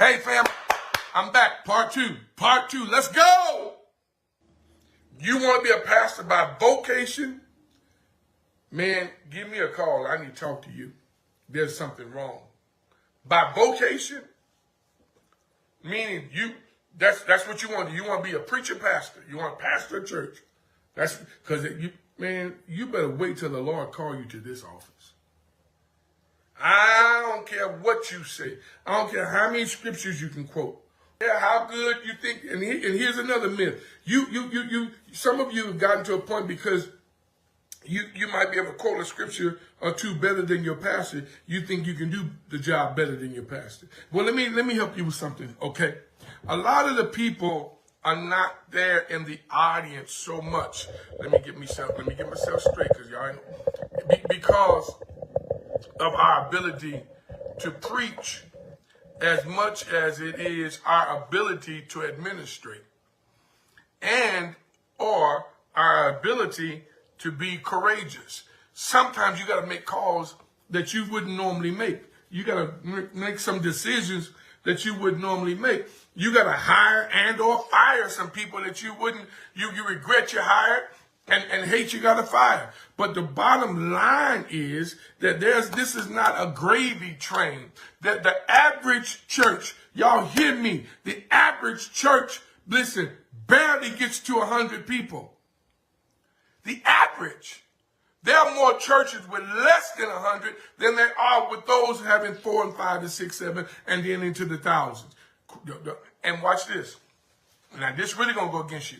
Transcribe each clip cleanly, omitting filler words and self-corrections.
Hey, fam, I'm back. Part two. Part two. Let's go. You want to be a pastor by vocation? Man, give me a call. I need to talk to you. There's something wrong. By vocation, meaning that's what you want to do. You want to be a preacher pastor. You want to pastor a church. That's because you better wait till the Lord call you to this office. I don't care what you say. I don't care how many scriptures you can quote. Yeah, how good you think. And here's another myth. Some of you have gotten to a point because you might be able to quote a scripture or two better than your pastor. You think you can do the job better than your pastor. Well, let me help you with something, okay? A lot of the people are not there in the audience so much. Let me get myself straight, because y'all know. Because of our ability to preach as much as it is our ability to administrate, and or our ability to be courageous. Sometimes you got to make calls that you wouldn't normally make. You got to make some decisions that you wouldn't normally make. You got to hire and or fire some people that you wouldn't, you regret you hired and hate you got to fire. But the bottom line is that this is not a gravy train. That the average church, y'all hear me, the average church, listen, barely gets to 100 people. The average. There are more churches with less than 100 than there are with those having 4 and 5 and 6, 7, and then into the thousands. And watch this. Now, this really going to go against you.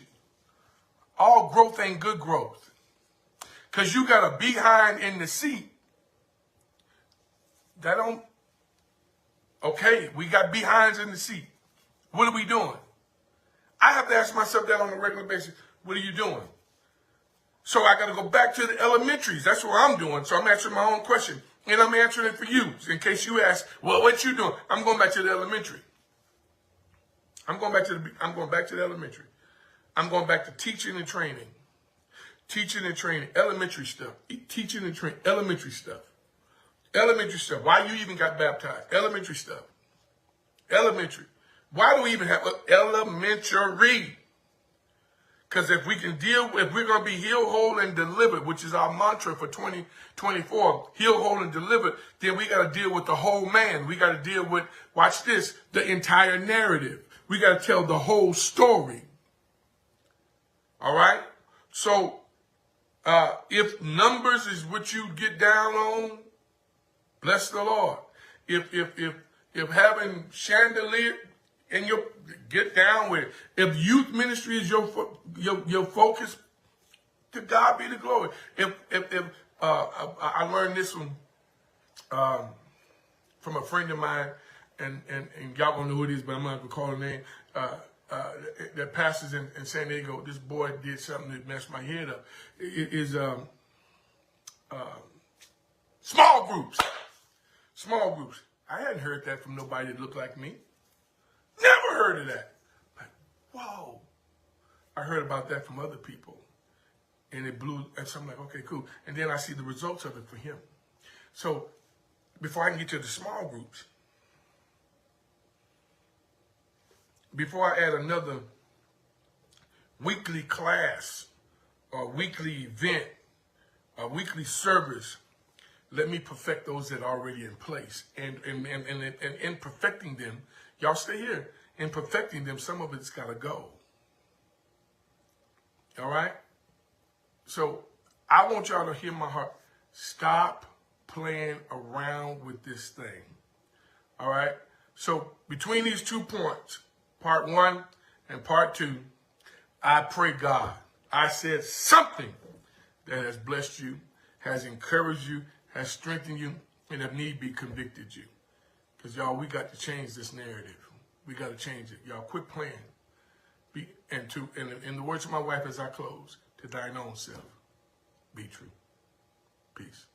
All growth ain't good growth. Because you got a behind in the seat. That don't... Okay, we got behinds in the seat. What are we doing? I have to ask myself that on a regular basis. What are you doing? So I got to go back to the elementaries. That's what I'm doing. So I'm answering my own question. And I'm answering it for you. In case you ask, well, what you doing? I'm going back to the elementary. I'm going back to the elementary. I'm going back to teaching and training. Teaching and training. Elementary stuff. Teaching and training. Elementary stuff. Elementary stuff. Why you even got baptized? Elementary stuff. Elementary. Why do we even have elementary? Because if we're going to be healed, whole, and delivered, which is our mantra for 2024, healed, whole, and delivered, then we got to deal with the whole man. We got to deal with, watch this, the entire narrative. We got to tell the whole story. All right? So, if numbers is what you get down on, bless the Lord. If having chandelier in your, get down with it. If youth ministry is your focus, to God be the glory. I learned this one from a friend of mine, and y'all gonna know who it is, but I'm not gonna call her name. That pastors in San Diego. This boy did something that messed my head up. It is small groups. Small groups. I hadn't heard that from nobody that looked like me. Never heard of that. Like, whoa. I heard about that from other people. And it blew, and so I'm like, okay, cool. And then I see the results of it for him. So before I can get to the small groups, before I add another weekly class or weekly event or weekly service, let me perfect those that are already in place. And in perfecting them, y'all stay here. In perfecting them, some of it's got to go. All right? So I want y'all to hear my heart. Stop playing around with this thing. All right? So between these 2 points, part 1 and part 2, I pray God I said something that has blessed you, has encouraged you, has strengthened you, and if need be, convicted you. Because, y'all, we got to change this narrative. We got to change it. Y'all, quit playing. In the words of my wife as I close, to thine own self, be true. Peace.